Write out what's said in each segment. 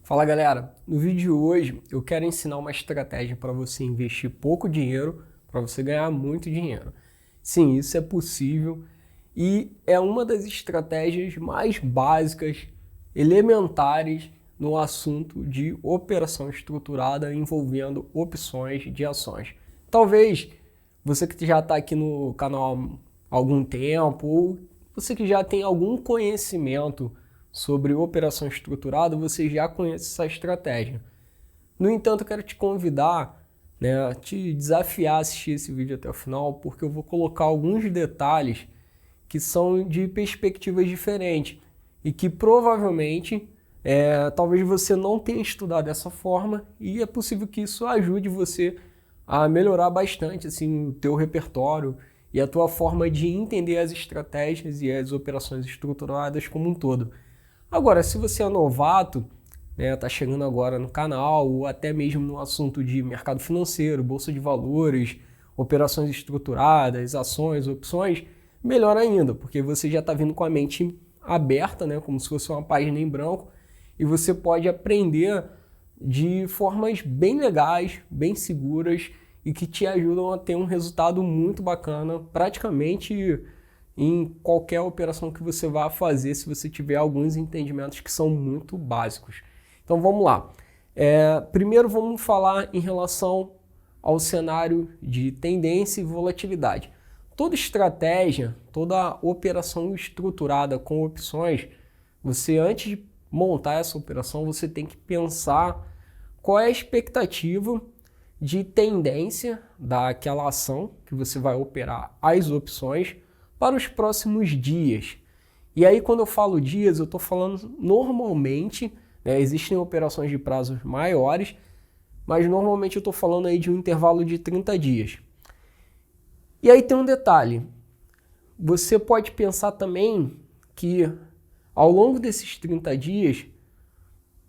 Fala galera, no vídeo de hoje eu quero ensinar uma estratégia para você investir pouco dinheiro para você ganhar muito dinheiro. Sim, isso é possível e é uma das estratégias mais básicas, elementares no assunto de operação estruturada envolvendo opções de ações. Talvez você que já está aqui no canal há algum tempo ou você que já tem algum conhecimento sobre operação estruturada, você já conhece essa estratégia. No entanto, eu quero te convidar, te desafiar a assistir esse vídeo até o final, porque eu vou colocar alguns detalhes que são de perspectivas diferentes e que provavelmente, talvez você não tenha estudado dessa forma e é possível que isso ajude você a melhorar bastante assim, o teu repertório e a tua forma de entender as estratégias e as operações estruturadas como um todo. Agora, se você é novato, tá chegando agora no canal, ou até mesmo no assunto de mercado financeiro, bolsa de valores, operações estruturadas, ações, opções, melhor ainda, porque você já está vindo com a mente aberta, como se fosse uma página em branco, e você pode aprender de formas bem legais, bem seguras e que te ajudam a ter um resultado muito bacana, praticamente em qualquer operação que você vá fazer, se você tiver alguns entendimentos que são muito básicos. Então vamos lá. Primeiro vamos falar em relação ao cenário de tendência e volatilidade. Toda estratégia, toda operação estruturada com opções, você antes de montar essa operação, você tem que pensar qual é a expectativa de tendência daquela ação que você vai operar as opções para os próximos dias. E aí quando eu falo dias, eu estou falando normalmente, existem operações de prazos maiores, mas normalmente eu estou falando aí de um intervalo de 30 dias. E aí tem um detalhe, você pode pensar também que ao longo desses 30 dias,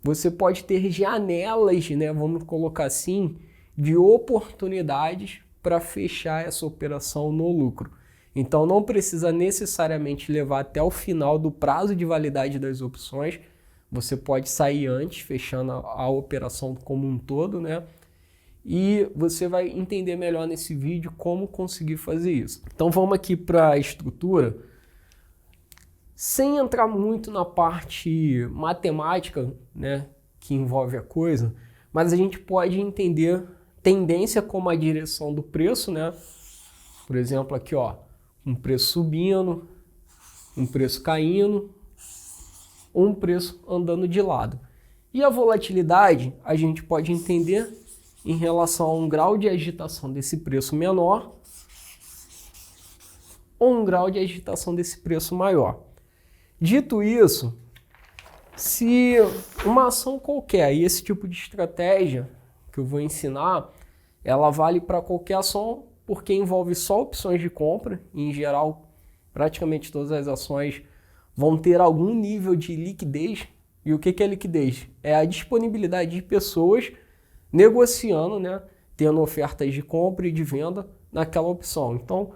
você pode ter janelas, vamos colocar assim, de oportunidades para fechar essa operação no lucro. Então não precisa necessariamente levar até o final do prazo de validade das opções. Você pode sair antes, fechando a operação como um todo, E você vai entender melhor nesse vídeo como conseguir fazer isso. Então vamos aqui para a estrutura. Sem entrar muito na parte matemática, que envolve a coisa, mas a gente pode entender tendência como a direção do preço, Por exemplo, aqui, um preço subindo, um preço caindo, um preço andando de lado. E a volatilidade a gente pode entender em relação a um grau de agitação desse preço menor ou um grau de agitação desse preço maior. Dito isso, se uma ação qualquer, e esse tipo de estratégia que eu vou ensinar, ela vale para qualquer ação, porque envolve só opções de compra. Em geral, praticamente todas as ações vão ter algum nível de liquidez. E o que é liquidez? É a disponibilidade de pessoas negociando, tendo ofertas de compra e de venda naquela opção. Então,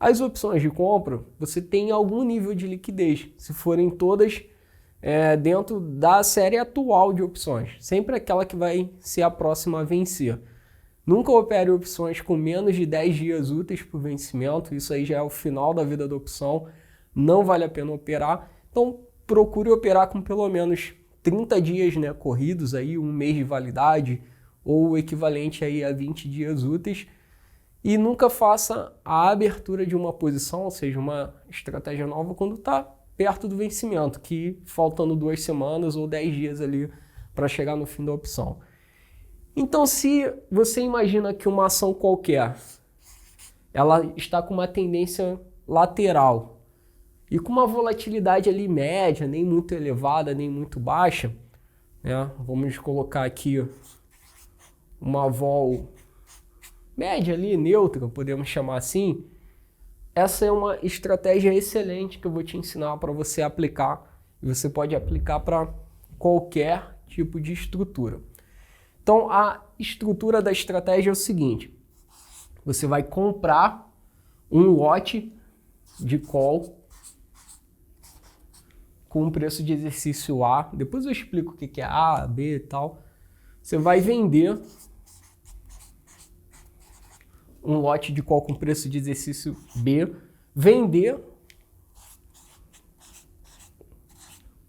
as opções de compra, você tem algum nível de liquidez, se forem todas dentro da série atual de opções. Sempre aquela que vai ser a próxima a vencer. Nunca opere opções com menos de 10 dias úteis para o vencimento, isso aí já é o final da vida da opção, não vale a pena operar. Então procure operar com pelo menos 30 dias corridos, aí, um mês de validade ou o equivalente aí a 20 dias úteis. E nunca faça a abertura de uma posição, ou seja, uma estratégia nova quando está perto do vencimento, que faltando 2 semanas ou 10 dias ali para chegar no fim da opção. Então, se você imagina que uma ação qualquer, ela está com uma tendência lateral e com uma volatilidade ali média, nem muito elevada, nem muito baixa, vamos colocar aqui uma vol média ali, neutra, podemos chamar assim. Essa é uma estratégia excelente que eu vou te ensinar para você aplicar, e você pode aplicar para qualquer tipo de estrutura. Então, a estrutura da estratégia é o seguinte: você vai comprar um lote de call com o preço de exercício A, depois eu explico o que é A, B e tal, você vai vender um lote de call com preço de exercício B, vender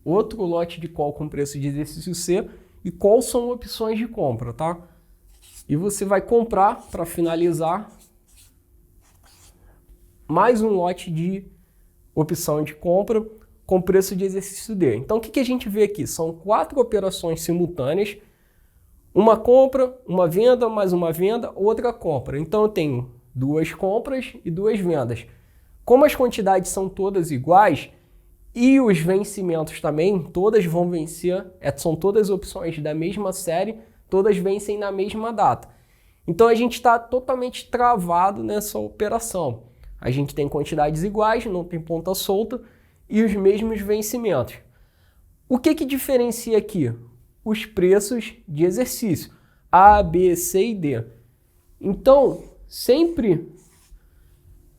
outro lote de call com preço de exercício C e quais são opções de compra, tá? E você vai comprar, para finalizar, mais um lote de opção de compra com preço de exercício D. Então, o que a gente vê aqui? São 4 operações simultâneas, uma compra, uma venda, mais uma venda, outra compra. Então, eu tenho 2 compras e 2 vendas. Como as quantidades são todas iguais e os vencimentos também, todas vão vencer, são todas opções da mesma série, todas vencem na mesma data. Então, a gente está totalmente travado nessa operação. A gente tem quantidades iguais, não tem ponta solta e os mesmos vencimentos. O que diferencia aqui? Os preços de exercício, A, B, C e D. Então, sempre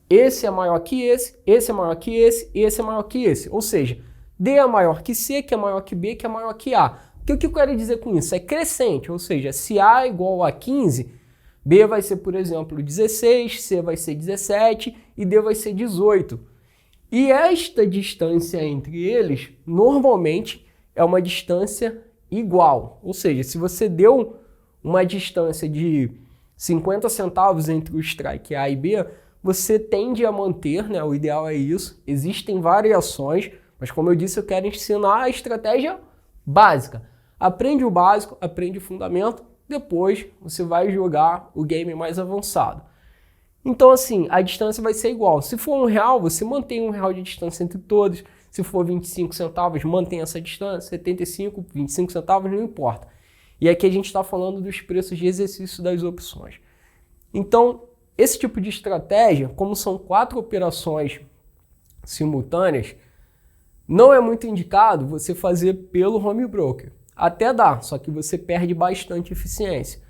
esse é maior que esse é maior que esse é maior que esse. Ou seja, D é maior que C, que é maior que B, que é maior que A. O que eu quero dizer com isso? É crescente, ou seja, se A é igual a 15, B vai ser, por exemplo, 16, C vai ser 17 e D vai ser 18. E esta distância entre eles, normalmente, é uma distância igual. Ou seja, se você deu uma distância de 50 centavos entre o strike A e B, você tende a manter, né? O ideal é isso. Existem variações, mas como eu disse, eu quero ensinar a estratégia básica. Aprende o básico, aprende o fundamento, depois você vai jogar o game mais avançado. Então, assim, a distância vai ser igual. Se for R$1, você mantém R$1 de distância entre todos. Se for 25 centavos, mantém essa distância. 75, 25 centavos, não importa. E aqui a gente está falando dos preços de exercício das opções. Então, esse tipo de estratégia, como são 4 operações simultâneas, não é muito indicado você fazer pelo home broker. Até dá, só que você perde bastante eficiência.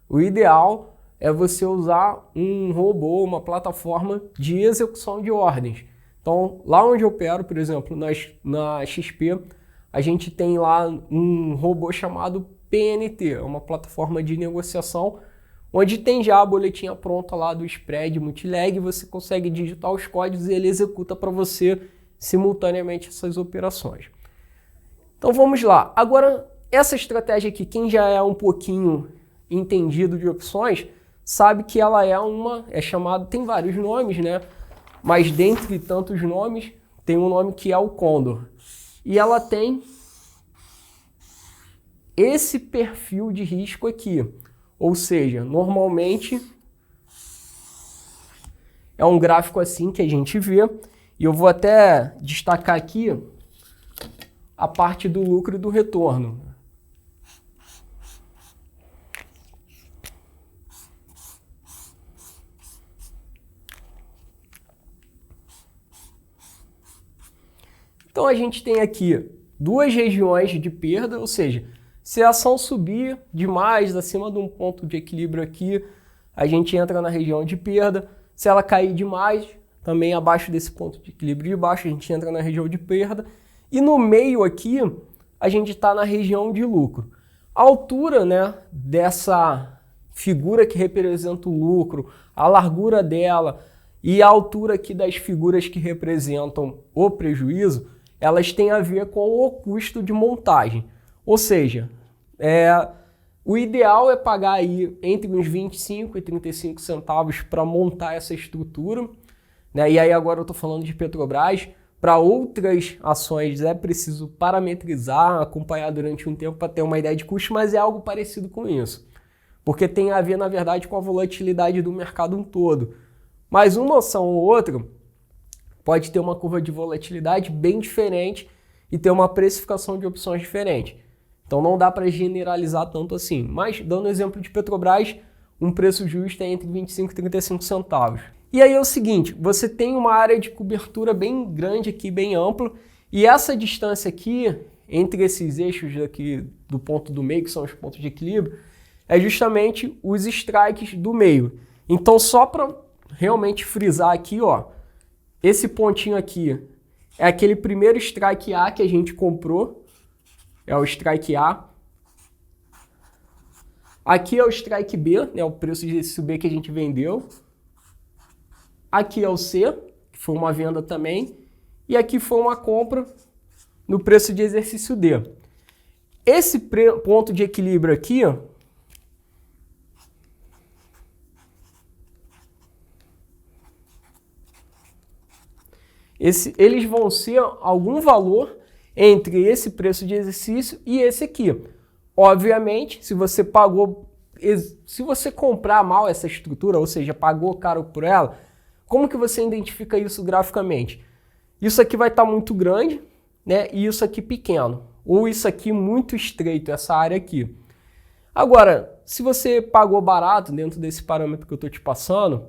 O ideal é você usar um robô, uma plataforma de execução de ordens. Então, lá onde eu opero, por exemplo, na XP, a gente tem lá um robô chamado PNT, uma plataforma de negociação, onde tem já a boletinha pronta lá do spread multileg, você consegue digitar os códigos e ele executa para você simultaneamente essas operações. Então vamos lá. Agora, essa estratégia aqui, quem já é um pouquinho entendido de opções, sabe que ela é chamada, tem vários nomes, né? Mas dentre tantos nomes, tem um nome que é o Condor. E ela tem esse perfil de risco aqui. Ou seja, normalmente é um gráfico assim que a gente vê. E eu vou até destacar aqui a parte do lucro e do retorno. Então a gente tem aqui 2 regiões de perda, ou seja, se a ação subir demais, acima de um ponto de equilíbrio aqui, a gente entra na região de perda. Se ela cair demais, também abaixo desse ponto de equilíbrio de baixo, a gente entra na região de perda. E no meio aqui, a gente está na região de lucro. A altura, né, dessa figura que representa o lucro, a largura dela e a altura aqui das figuras que representam o prejuízo, elas têm a ver com o custo de montagem. Ou seja, o ideal é pagar aí entre uns 25 e 35 centavos para montar essa estrutura, né? E aí agora eu estou falando de Petrobras. Para outras ações é preciso parametrizar, acompanhar durante um tempo para ter uma ideia de custo, mas é algo parecido com isso. Porque tem a ver, na verdade, com a volatilidade do mercado todo. Mas uma ação ou outra pode ter uma curva de volatilidade bem diferente e ter uma precificação de opções diferente. Então não dá para generalizar tanto assim. Mas, dando o exemplo de Petrobras, um preço justo é entre 25 e 35 centavos. E aí é o seguinte, você tem uma área de cobertura bem grande aqui, bem ampla, e essa distância aqui, entre esses eixos aqui do ponto do meio, que são os pontos de equilíbrio, é justamente os strikes do meio. Então, só para realmente frisar aqui, ó, esse pontinho aqui, é aquele primeiro strike A que a gente comprou, é o strike A. Aqui é o strike B, né, o preço de exercício B que a gente vendeu. Aqui é o C, que foi uma venda também. E aqui foi uma compra no preço de exercício D. Esse ponto de equilíbrio aqui, ó, eles vão ser algum valor entre esse preço de exercício e esse aqui. Obviamente, se você comprar mal essa estrutura, ou seja, pagou caro por ela, como que você identifica isso graficamente? Isso aqui vai estar muito grande, né? E isso aqui pequeno. Ou isso aqui muito estreito, essa área aqui. Agora, se você pagou barato dentro desse parâmetro que eu estou te passando,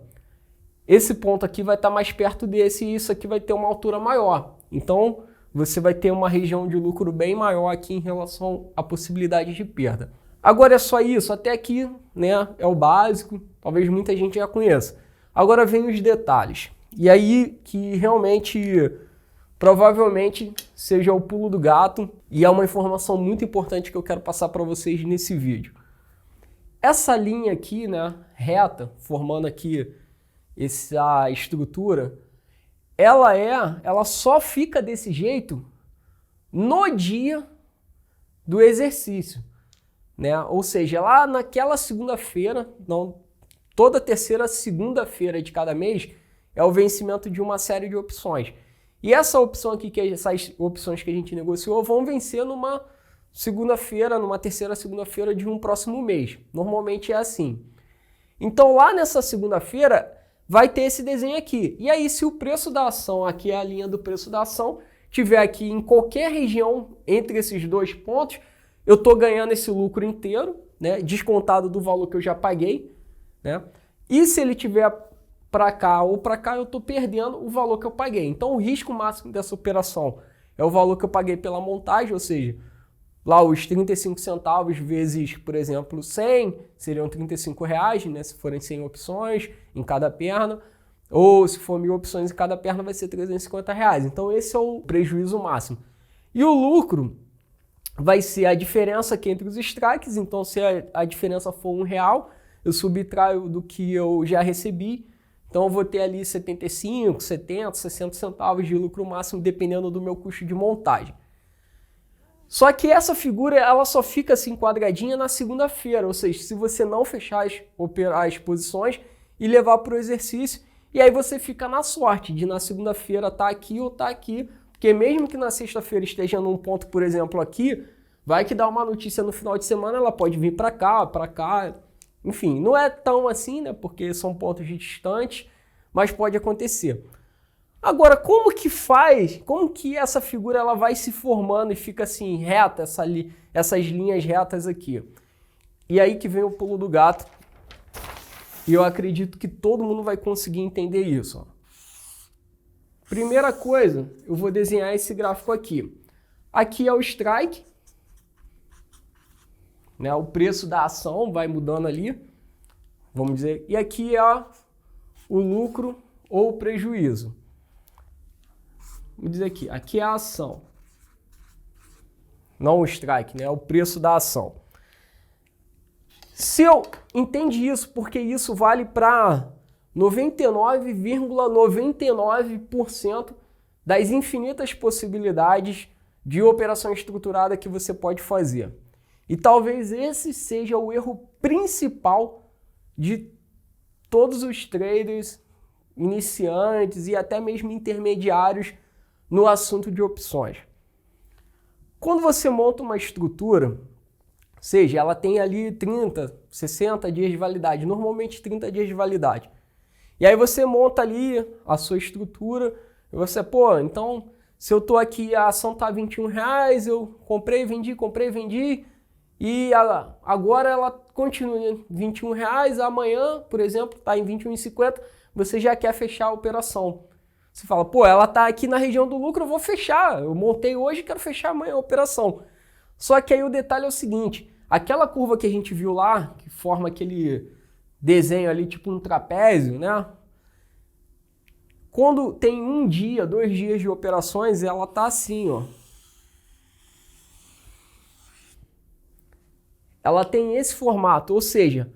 esse ponto aqui vai estar mais perto desse e isso aqui vai ter uma altura maior. Então, você vai ter uma região de lucro bem maior aqui em relação à possibilidade de perda. Agora é só isso, até aqui, né, é o básico, talvez muita gente já conheça. Agora vem os detalhes. E aí que realmente, provavelmente, seja o pulo do gato e é uma informação muito importante que eu quero passar para vocês nesse vídeo. Essa linha aqui, né, reta, formando aqui essa estrutura, ela só fica desse jeito no dia do exercício, né? Ou seja, lá naquela segunda-feira, não, toda terceira segunda-feira de cada mês é o vencimento de uma série de opções. E essa opção aqui, essas opções que a gente negociou, vão vencer numa segunda-feira, numa terceira segunda-feira de um próximo mês. Normalmente é assim. Então lá nessa segunda-feira vai ter esse desenho aqui. E aí, se o preço da ação, aqui é a linha do preço da ação, tiver aqui em qualquer região entre esses dois pontos, eu estou ganhando esse lucro inteiro, né, descontado do valor que eu já paguei, né? E se ele tiver para cá ou para cá, eu estou perdendo o valor que eu paguei. Então, o risco máximo dessa operação é o valor que eu paguei pela montagem, ou seja, lá os 35 centavos vezes, por exemplo, 100, seriam R$35, né, se forem 100 opções em cada perna, ou se for 1.000 opções em cada perna vai ser R$350. Então esse é o prejuízo máximo. E o lucro vai ser a diferença aqui entre os strikes, então se a diferença for R$1, eu subtraio do que eu já recebi, então eu vou ter ali 75, 70, 60 centavos de lucro máximo, dependendo do meu custo de montagem. Só que essa figura ela só fica assim quadradinha na segunda-feira, ou seja, se você não fechar as posições e levar para o exercício, e aí você fica na sorte de na segunda-feira estar aqui ou estar aqui, porque mesmo que na sexta-feira esteja num ponto, por exemplo, aqui, vai que dá uma notícia no final de semana, ela pode vir para cá, enfim, não é tão assim, né, porque são pontos distantes, mas pode acontecer. Agora, como que essa figura ela vai se formando e fica assim, reta, essas linhas retas aqui? E aí que vem o pulo do gato, e eu acredito que todo mundo vai conseguir entender isso. Ó. Primeira coisa, eu vou desenhar esse gráfico aqui. Aqui é o strike, né? O preço da ação vai mudando ali, vamos dizer, e aqui é o lucro ou o prejuízo. Vamos dizer aqui é a ação, não o strike, né? É o preço da ação. Se eu entende isso, porque isso vale para 99,99% das infinitas possibilidades de operação estruturada que você pode fazer. E talvez esse seja o erro principal de todos os traders iniciantes e até mesmo intermediários no assunto de opções. Quando você monta uma estrutura, seja, ela tem ali 30, 60 dias de validade, normalmente 30 dias de validade. E aí você monta ali a sua estrutura, e você, então, se eu tô aqui, a ação tá R$21, eu comprei, vendi, e agora ela continua em R$21, amanhã, por exemplo, tá em R$21,50, você já quer fechar a operação. Você fala, ela tá aqui na região do lucro, eu vou fechar, eu montei hoje, quero fechar amanhã a operação. Só que aí o detalhe é o seguinte, aquela curva que a gente viu lá, que forma aquele desenho ali, tipo um trapézio, né? quando tem 1 dia, 2 dias de operações, ela tá assim, ó. Ela tem esse formato, ou seja,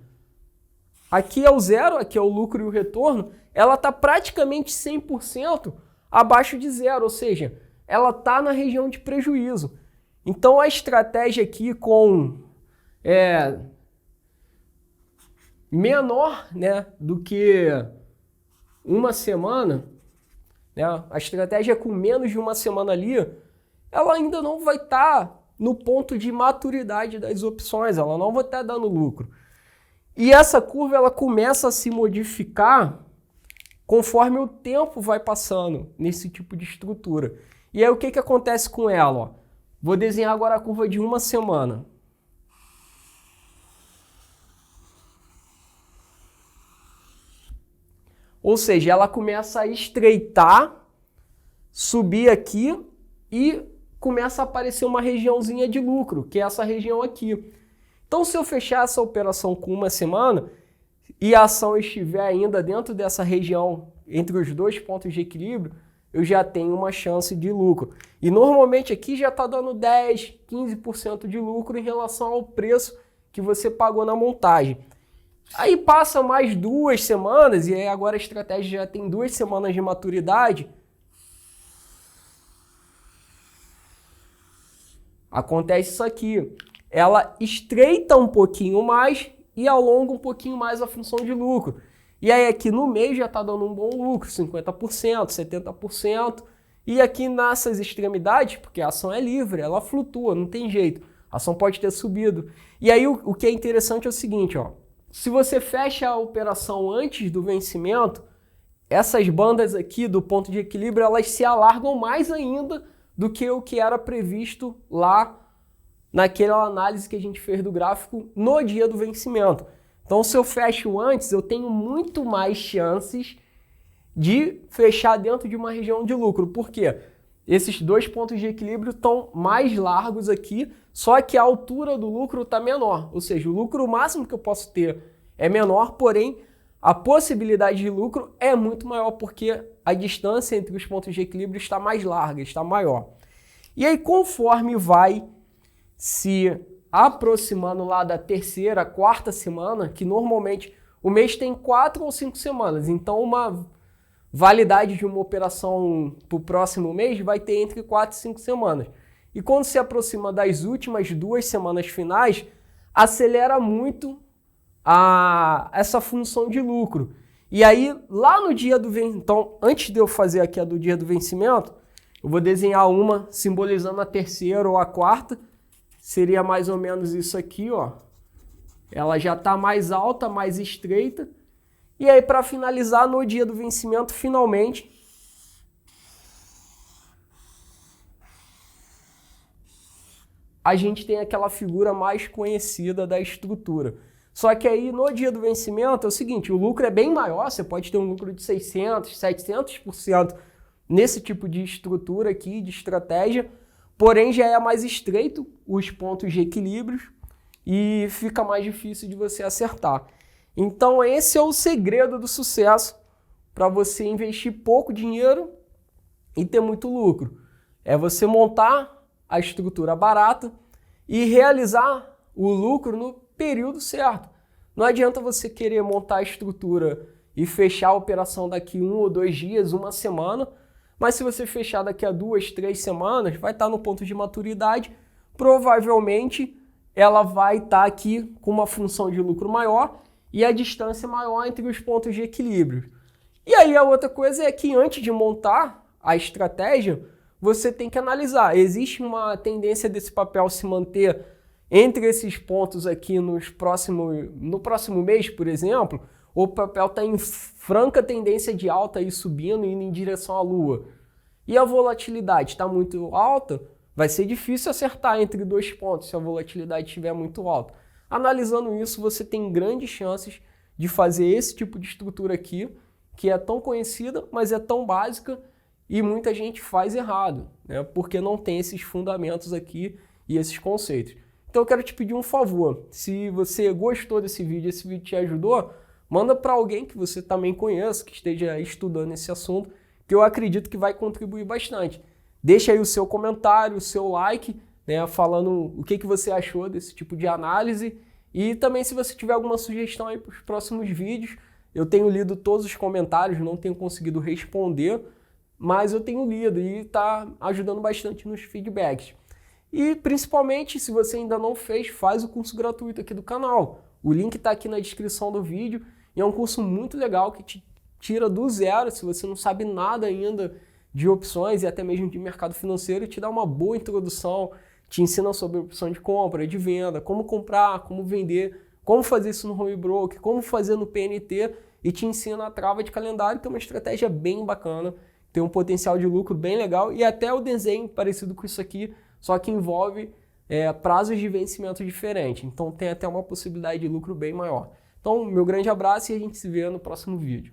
aqui é o zero, aqui é o lucro e o retorno, ela está praticamente 100% abaixo de zero, ou seja, ela está na região de prejuízo. Então a estratégia aqui com menor, né, do que uma semana, né, a estratégia com menos de uma semana ali, ela ainda não vai estar no ponto de maturidade das opções, ela não vai estar dando lucro. E essa curva ela começa a se modificar conforme o tempo vai passando nesse tipo de estrutura. E aí o que acontece com ela? Ó? Vou desenhar agora a curva de uma semana. Ou seja, ela começa a estreitar, subir aqui e começa a aparecer uma regiãozinha de lucro, que é essa região aqui. Então, se eu fechar essa operação com uma semana e a ação estiver ainda dentro dessa região, entre os dois pontos de equilíbrio, eu já tenho uma chance de lucro. E normalmente aqui já está dando 10, 15% de lucro em relação ao preço que você pagou na montagem. Aí passa mais 2 semanas, e aí agora a estratégia já tem 2 semanas de maturidade. Acontece isso aqui. Ela estreita um pouquinho mais e alonga um pouquinho mais a função de lucro. E aí aqui no mês já está dando um bom lucro, 50%, 70%. E aqui nessas extremidades, porque a ação é livre, ela flutua, não tem jeito. A ação pode ter subido. E aí o que é interessante é o seguinte, ó. Se você fecha a operação antes do vencimento, essas bandas aqui do ponto de equilíbrio, elas se alargam mais ainda do que o que era previsto lá naquela análise que a gente fez do gráfico no dia do vencimento. Então, se eu fecho antes, eu tenho muito mais chances de fechar dentro de uma região de lucro. Por quê? Esses dois pontos de equilíbrio estão mais largos aqui, só que a altura do lucro está menor. Ou seja, o lucro máximo que eu posso ter é menor, porém a possibilidade de lucro é muito maior, porque a distância entre os pontos de equilíbrio está mais larga, está maior. E aí, conforme vai se aproximando lá da terceira, quarta semana, que normalmente o mês tem 4 ou 5 semanas, então uma validade de uma operação para o próximo mês vai ter entre 4 e 5 semanas. E quando se aproxima das últimas 2 semanas finais, acelera muito essa função de lucro. E aí, lá no dia do vencimento, então, antes de eu fazer aqui a do dia do vencimento, eu vou desenhar uma simbolizando a terceira ou a quarta. Seria mais ou menos isso aqui, ó. Ela já está mais alta, mais estreita. E aí, para finalizar, no dia do vencimento, finalmente, a gente tem aquela figura mais conhecida da estrutura. Só que aí, no dia do vencimento, é o seguinte, o lucro é bem maior, você pode ter um lucro de 600%, 700% nesse tipo de estrutura aqui, de estratégia, porém já é mais estreito os pontos de equilíbrio e fica mais difícil de você acertar. Então esse é o segredo do sucesso para você investir pouco dinheiro e ter muito lucro. É você montar a estrutura barata e realizar o lucro no período certo. Não adianta você querer montar a estrutura e fechar a operação daqui 1 ou 2 dias, uma semana, mas se você fechar daqui a 2, 3 semanas, vai estar no ponto de maturidade, provavelmente ela vai estar aqui com uma função de lucro maior e a distância maior entre os pontos de equilíbrio. E aí a outra coisa é que antes de montar a estratégia, você tem que analisar. Existe uma tendência desse papel se manter entre esses pontos aqui no próximo mês, por exemplo, ou o papel está em franca tendência de alta e subindo, indo em direção à Lua. E a volatilidade está muito alta, vai ser difícil acertar entre 2 pontos se a volatilidade estiver muito alta. Analisando isso, você tem grandes chances de fazer esse tipo de estrutura aqui, que é tão conhecida, mas é tão básica e muita gente faz errado, né? Porque não tem esses fundamentos aqui e esses conceitos. Então eu quero te pedir um favor, se você gostou desse vídeo, esse vídeo te ajudou, manda para alguém que você também conheça, que esteja estudando esse assunto que eu acredito que vai contribuir bastante. Deixa aí o seu comentário, o seu like, né, falando o que você achou desse tipo de análise. E também se você tiver alguma sugestão aí para os próximos vídeos, eu tenho lido todos os comentários, não tenho conseguido responder, mas eu tenho lido e está ajudando bastante nos feedbacks. E principalmente, se você ainda não fez, faz o curso gratuito aqui do canal. O link está aqui na descrição do vídeo e é um curso muito legal que te tira do zero, se você não sabe nada ainda de opções e até mesmo de mercado financeiro, te dá uma boa introdução, te ensina sobre opção de compra, de venda, como comprar, como vender, como fazer isso no home broker, como fazer no PNT e te ensina a trava de calendário, que é uma estratégia bem bacana, tem um potencial de lucro bem legal e até o desenho parecido com isso aqui, só que envolve prazos de vencimento diferentes, então tem até uma possibilidade de lucro bem maior. Então, meu grande abraço e a gente se vê no próximo vídeo.